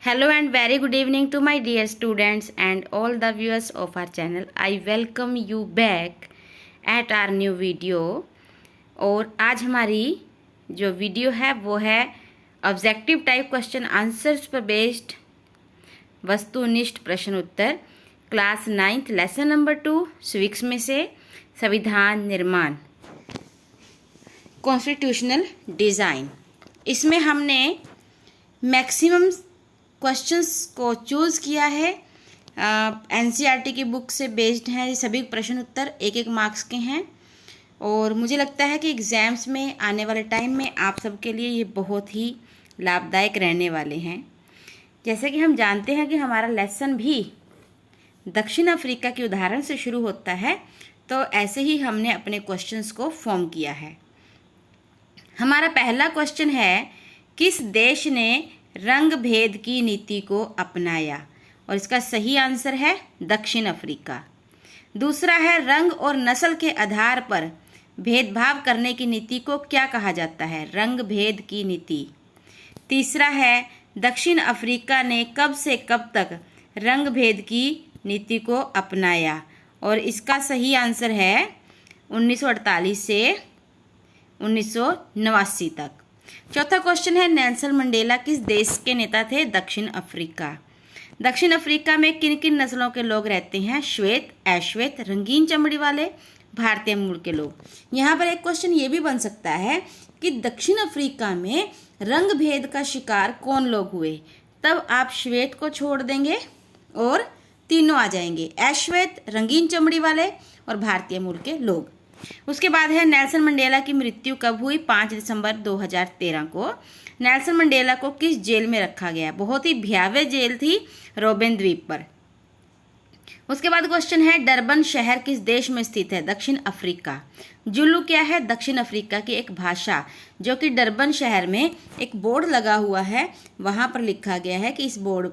Hello and very good evening to my dear students and all the viewers of our channel. I welcome you back at our new video. और आज हमारी जो video है वो है objective type question answers पर based वस्तुनिष्ठ प्रश्न उत्तर class 9th lesson number 2 civics में से संविधान निर्माण कॉन्स्टिट्यूशनल डिज़ाइन। इसमें हमने मैक्सिमम क्वेश्चंस को चूज़ किया है। एनसीईआरटी की बुक से बेस्ड हैं। ये सभी प्रश्न उत्तर एक एक मार्क्स के हैं और मुझे लगता है कि एग्ज़ाम्स में आने वाले टाइम में आप सबके लिए ये बहुत ही लाभदायक रहने वाले हैं। जैसे कि हम जानते हैं कि हमारा लेसन भी दक्षिण अफ्रीका के उदाहरण से शुरू होता है, तो ऐसे ही हमने अपने क्वेश्चंस को फॉर्म किया है। हमारा पहला क्वेश्चन है, किस देश ने रंग भेद की नीति को अपनाया? और इसका सही आंसर है दक्षिण अफ्रीका। दूसरा है, रंग और नस्ल के आधार पर भेदभाव करने की नीति को क्या कहा जाता है? रंग भेद की नीति। तीसरा है, दक्षिण अफ्रीका ने कब से कब तक रंग भेद की नीति को अपनाया? और इसका सही आंसर है 1948 से 1989 तक। चौथा क्वेश्चन है, नेल्सन मंडेला किस देश के नेता थे? दक्षिण अफ्रीका। दक्षिण अफ्रीका में किन किन नस्लों के लोग रहते हैं? श्वेत, अश्वेत, रंगीन चमड़ी वाले, भारतीय मूल के लोग। यहाँ पर एक क्वेश्चन ये भी बन सकता है कि दक्षिण अफ्रीका में रंग भेद का शिकार कौन लोग हुए? तब आप श्वेत को छोड़ देंगे और तीनों आ जाएंगे, अश्वेत, रंगीन चमड़ी वाले और भारतीय मूल के लोग। उसके बाद है, नेल्सन मंडेला की मृत्यु कब हुई? 5 दिसंबर 2013 को। नेल्सन मंडेला को किस जेल में रखा गया? बहुत ही भयावह जेल थी, रोबेन द्वीप पर। उसके बाद क्वेश्चन है, डरबन शहर किस देश में स्थित है? दक्षिण अफ्रीका। जुलू क्या है? दक्षिण अफ्रीका की एक भाषा, जो कि डरबन शहर में एक बोर्ड लगा हुआ है, वहाँ पर लिखा गया है कि इस बोर्ड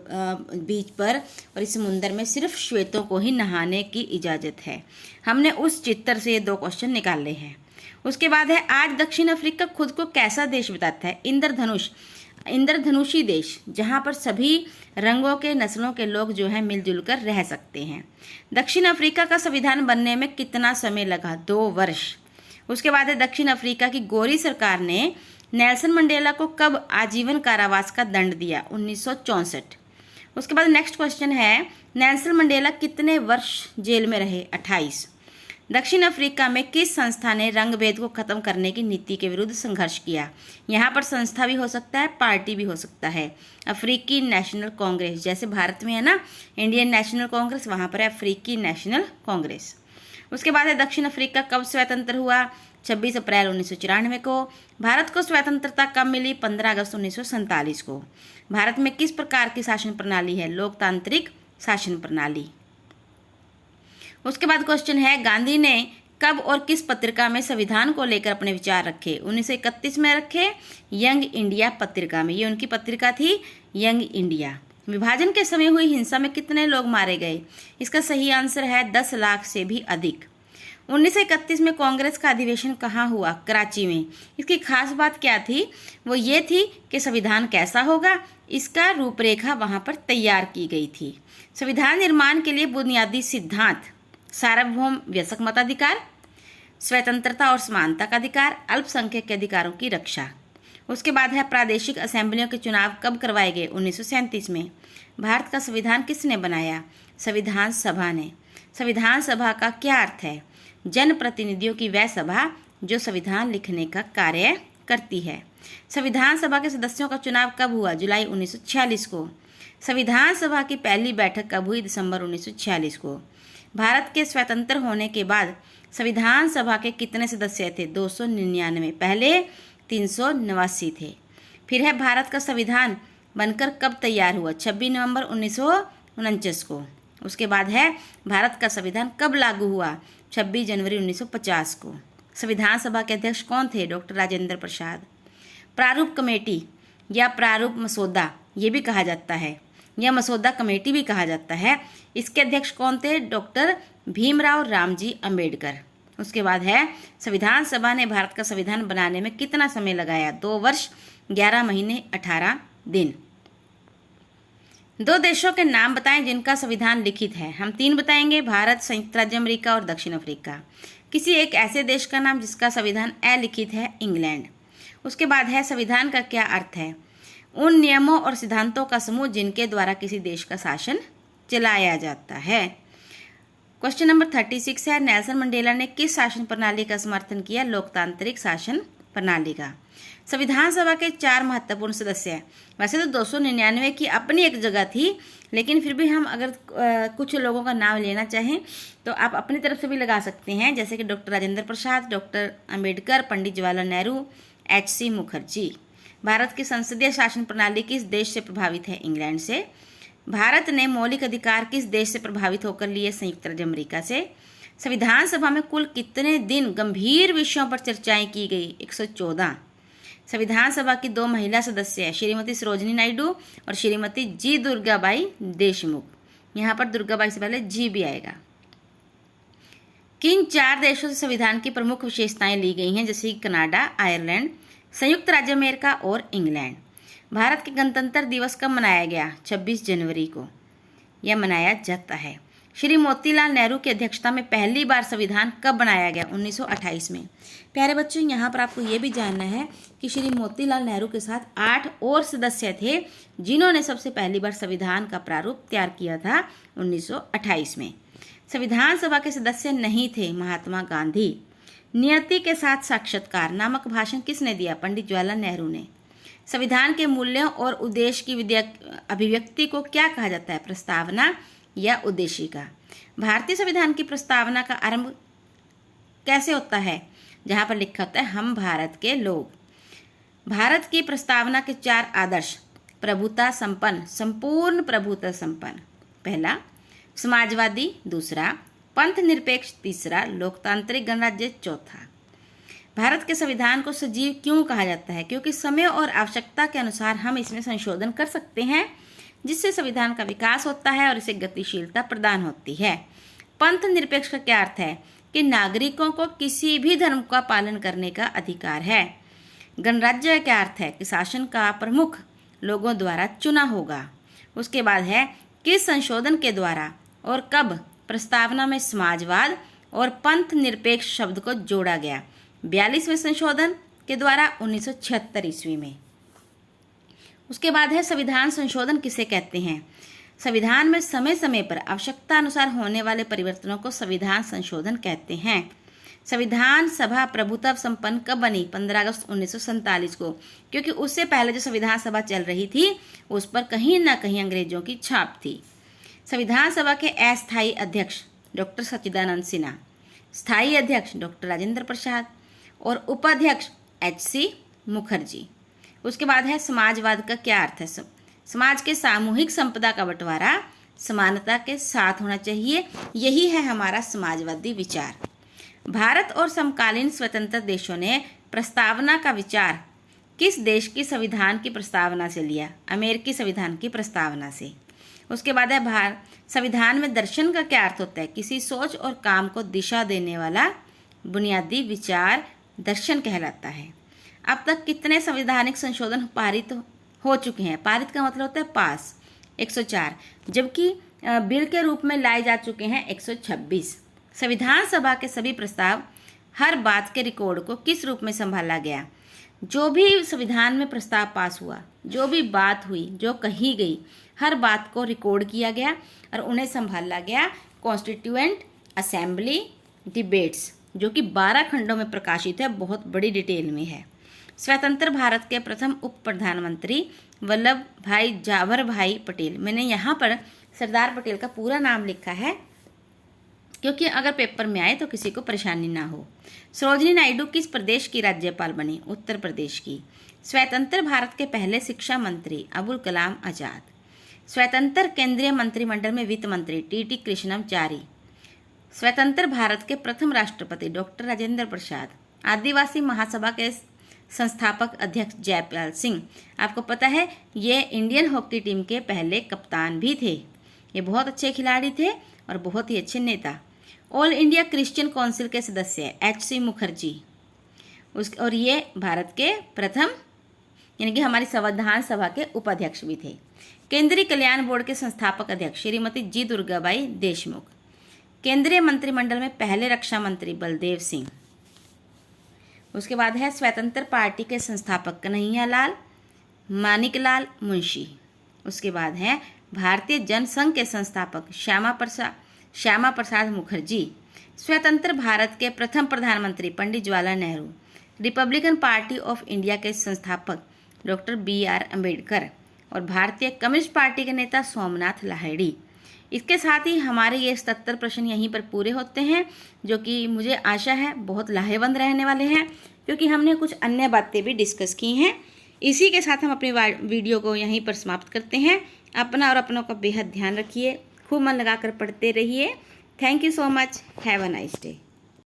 बीच पर और इस समुंदर में सिर्फ श्वेतों को ही नहाने की इजाज़त है। हमने उस चित्र से ये 2 क्वेश्चन निकाले हैं। उसके बाद है, आज दक्षिण अफ्रीका खुद को कैसा देश बताता है? इंद्रधनुषी देश, जहाँ पर सभी रंगों के नस्लों के लोग जो हैं मिलजुल कर रह सकते हैं। दक्षिण अफ्रीका का संविधान बनने में कितना समय लगा? 2 वर्ष। उसके बाद है, दक्षिण अफ्रीका की गोरी सरकार ने नेल्सन मंडेला को कब आजीवन कारावास का दंड दिया? 1964। उसके बाद नेक्स्ट क्वेश्चन है, नेल्सन मंडेला कितने वर्ष जेल में रहे? 28। दक्षिण अफ्रीका में किस संस्था ने रंग भेद को खत्म करने की नीति के विरुद्ध संघर्ष किया? यहाँ पर संस्था भी हो सकता है, पार्टी भी हो सकता है। अफ्रीकी नेशनल कांग्रेस, जैसे भारत में है ना इंडियन नेशनल कांग्रेस, वहाँ पर है अफ्रीकी नेशनल कांग्रेस। उसके बाद है, दक्षिण अफ्रीका कब स्वतंत्र हुआ? 26 अप्रैल 1994 को। भारत को स्वतंत्रता कब मिली? 15 अगस्त 1947 को। भारत में किस प्रकार की शासन प्रणाली है? लोकतांत्रिक शासन प्रणाली। उसके बाद क्वेश्चन है, गांधी ने कब और किस पत्रिका में संविधान को लेकर अपने विचार रखे? 1931 में रखे, यंग इंडिया पत्रिका में। ये उनकी पत्रिका थी, यंग इंडिया। विभाजन के समय हुई हिंसा में कितने लोग मारे गए? इसका सही आंसर है 10 लाख से भी अधिक। 1931 में कांग्रेस का अधिवेशन कहाँ हुआ? कराची में। इसकी खास बात क्या थी? वो ये थी कि संविधान कैसा होगा, इसका रूपरेखा वहाँ पर तैयार की गई थी। संविधान निर्माण के लिए बुनियादी सिद्धांत: सार्वभौम व्यस्क मताधिकार, स्वतंत्रता और समानता का अधिकार, अल्पसंख्यक के अधिकारों की रक्षा। उसके बाद है, प्रादेशिक असेंबलियों के चुनाव कब करवाए गए? 1937 में। भारत का संविधान किसने बनाया? संविधान सभा ने। संविधान सभा का क्या अर्थ है? जनप्रतिनिधियों की वह सभा जो संविधान लिखने का कार्य करती है। संविधान सभा के सदस्यों का चुनाव कब हुआ? जुलाई 1946 को। संविधान सभा की पहली बैठक कब हुई? दिसंबर 1946 को। भारत के स्वतंत्र होने के बाद संविधान सभा के कितने सदस्य थे? 299। पहले 389 थे। फिर है, भारत का संविधान बनकर कब तैयार हुआ? 26 नवंबर 1949 को। उसके बाद है, भारत का संविधान कब लागू हुआ? 26 जनवरी 1950 को। संविधान सभा के अध्यक्ष कौन थे? डॉक्टर राजेंद्र प्रसाद। प्रारूप कमेटी या प्रारूप मसौदा ये भी कहा जाता है, या मसौदा कमेटी भी कहा जाता है, इसके अध्यक्ष कौन थे? डॉक्टर भीमराव रामजी अंबेडकर। उसके बाद है, संविधान सभा ने भारत का संविधान बनाने में कितना समय लगाया? 2 वर्ष 11 महीने 18 दिन। दो देशों के नाम बताएं जिनका संविधान लिखित है। हम 3 बताएंगे, भारत, संयुक्त राज्य अमेरिका और दक्षिण अफ्रीका। किसी एक ऐसे देश का नाम जिसका संविधान अलिखित है, इंग्लैंड। उसके बाद है संविधान का क्या अर्थ है? उन नियमों और सिद्धांतों का समूह जिनके द्वारा किसी देश का शासन चलाया जाता है। क्वेश्चन नंबर 36 है, नेल्सन मंडेला ने किस शासन प्रणाली का समर्थन किया? लोकतांत्रिक शासन प्रणाली का। संविधान सभा के 4 महत्वपूर्ण सदस्य हैं। वैसे तो 299 की अपनी एक जगह थी, लेकिन फिर भी हम अगर कुछ लोगों का नाम लेना चाहें तो आप अपनी तरफ से भी लगा सकते हैं, जैसे कि डॉक्टर राजेंद्र प्रसाद, डॉक्टर अंबेडकर, पंडित जवाहरलाल नेहरू, एच.सी. मुखर्जी। भारत की संसदीय शासन प्रणाली किस देश से प्रभावित है? इंग्लैंड से। भारत ने मौलिक अधिकार किस देश से प्रभावित होकर लिए? संयुक्त राज्य अमेरिका से। संविधान सभा में कुल कितने दिन गंभीर विषयों पर चर्चाएं की गई? 114। संविधान सभा की 2 महिला सदस्य हैं, श्रीमती सरोजिनी नायडू और श्रीमती जी दुर्गाबाई देशमुख। यहाँ पर दुर्गाबाई से पहले जी भी आएगा। किन 4 देशों से संविधान की प्रमुख विशेषताएं ली गई हैं? जैसे कनाडा, आयरलैंड, संयुक्त राज्य अमेरिका और इंग्लैंड। भारत के गणतंत्र दिवस कब मनाया गया? 26 जनवरी को यह मनाया जाता है। श्री मोतीलाल नेहरू की अध्यक्षता में पहली बार संविधान कब बनाया गया? 1928 में। प्यारे बच्चों, यहाँ पर आपको ये भी जानना है कि श्री मोतीलाल नेहरू के साथ 8 और सदस्य थे जिन्होंने सबसे पहली बार संविधान का प्रारूप तैयार किया था 1928 में। संविधान सभा के सदस्य नहीं थे महात्मा गांधी। नियति के साथ साक्षात्कार नामक भाषण किसने दिया? पंडित जवाहरलाल नेहरू ने। संविधान के मूल्यों और उद्देश्य की अभिव्यक्ति को क्या कहा जाता है? प्रस्तावना या उद्देशिका। भारतीय संविधान की प्रस्तावना का आरंभ कैसे होता है? जहाँ पर लिखा होता है हम भारत के लोग। भारत की प्रस्तावना के 4 आदर्श: प्रभुता संपन्न, संपूर्ण प्रभुता संपन्न पहला, समाजवादी दूसरा, पंथ निरपेक्ष तीसरा, लोकतांत्रिक गणराज्य चौथा। भारत के संविधान को सजीव क्यों कहा जाता है? क्योंकि समय और आवश्यकता के अनुसार हम इसमें संशोधन कर सकते हैं, जिससे संविधान का विकास होता है और इसे गतिशीलता प्रदान होती है। पंथ निरपेक्ष का क्या अर्थ है? कि नागरिकों को किसी भी धर्म का पालन करने का अधिकार है। गणराज्य का क्या अर्थ है? कि शासन का प्रमुख लोगों द्वारा चुना होगा। उसके बाद है किस संशोधन के द्वारा और कब प्रस्तावना में समाजवाद और पंथ निरपेक्ष शब्द को जोड़ा गया? 42वें संशोधन के द्वारा 1976 ईस्वी में। उसके बाद है संविधान संशोधन किसे कहते हैं? संविधान में समय समय पर आवश्यकता अनुसार होने वाले परिवर्तनों को संविधान संशोधन कहते हैं। संविधान सभा प्रभुत्व संपन्न कब बनी? 15 अगस्त 1947 को, क्योंकि उससे पहले जो संविधान सभा चल रही थी उस पर कहीं ना कहीं अंग्रेजों की छाप थी। संविधान सभा के अस्थायी अध्यक्ष डॉक्टर सच्चिदानंद सिन्हा, स्थायी अध्यक्ष डॉक्टर राजेंद्र प्रसाद और उपाध्यक्ष एच.सी. मुखर्जी। उसके बाद है समाजवाद का क्या अर्थ है? समाज के सामूहिक संपदा का बंटवारा समानता के साथ होना चाहिए, यही है हमारा समाजवादी विचार। भारत और समकालीन स्वतंत्र देशों ने प्रस्तावना का विचार किस देश की संविधान की प्रस्तावना से लिया? अमेरिकी संविधान की प्रस्तावना से। उसके बाद है संविधान में दर्शन का क्या अर्थ होता है? किसी सोच और काम को दिशा देने वाला बुनियादी विचार दर्शन कहलाता है। अब तक कितने संवैधानिक संशोधन पारित हो चुके हैं? पारित का मतलब होता है पास, 104, जबकि बिल के रूप में लाए जा चुके हैं 126। संविधान सभा के सभी प्रस्ताव, हर बात के रिकॉर्ड को किस रूप में संभाला गया? जो भी संविधान में प्रस्ताव पास हुआ, जो भी बात हुई, जो कही गई, हर बात को रिकॉर्ड किया गया और उन्हें संभाला गया कॉन्स्टिट्यूएंट असेंबली डिबेट्स, जो कि 12 खंडों में प्रकाशित है, बहुत बड़ी डिटेल में है। स्वतंत्र भारत के प्रथम उप प्रधानमंत्री वल्लभ भाई जावर भाई पटेल। मैंने यहाँ पर सरदार पटेल का पूरा नाम लिखा है क्योंकि अगर पेपर में आए तो किसी को परेशानी ना हो। सरोजिनी नायडू किस प्रदेश की राज्यपाल बनी? उत्तर प्रदेश की। स्वतंत्र भारत के पहले शिक्षा मंत्री अबुल कलाम आजाद। स्वतंत्र केंद्रीय मंत्रिमंडल में वित्त मंत्री टी.टी. कृष्णमचारी। स्वतंत्र भारत के प्रथम राष्ट्रपति डॉक्टर राजेंद्र प्रसाद। आदिवासी महासभा के संस्थापक अध्यक्ष जयपाल सिंह। आपको पता है ये इंडियन हॉकी टीम के पहले कप्तान भी थे। ये बहुत अच्छे खिलाड़ी थे और बहुत ही अच्छे नेता। ऑल इंडिया क्रिश्चियन काउंसिल के सदस्य एच.सी. मुखर्जी और ये भारत के प्रथम यानी कि हमारी संविधान सभा के उपाध्यक्ष भी थे। केंद्रीय कल्याण बोर्ड के संस्थापक अध्यक्ष श्रीमती जी दुर्गाबाई देशमुख। केंद्रीय मंत्रिमंडल में पहले रक्षा मंत्री बलदेव सिंह। उसके बाद है स्वतंत्र पार्टी के संस्थापक कन्हैयालाल मानिकलाल मुंशी। उसके बाद है भारतीय जनसंघ के संस्थापक श्यामा प्रसाद मुखर्जी। स्वतंत्र भारत के प्रथम प्रधानमंत्री Pandit Jawaharlal Nehru. Republican Party of India के संस्थापक डॉक्टर BR अम्बेडकर और भारतीय कम्युनिस्ट पार्टी के नेता सोमनाथ लाहिड़ी। इसके साथ ही हमारे ये 77 प्रश्न यहीं पर पूरे होते हैं, जो कि मुझे आशा है बहुत लाहेवंद रहने वाले हैं, क्योंकि हमने कुछ अन्य बातें भी डिस्कस की हैं। इसी के साथ हम अपनी वीडियो को यहीं पर समाप्त करते हैं। अपना और अपनों का बेहद ध्यान रखिए, खूब मन लगाकर पढ़ते रहिए। Thank you so much. Have a nice day.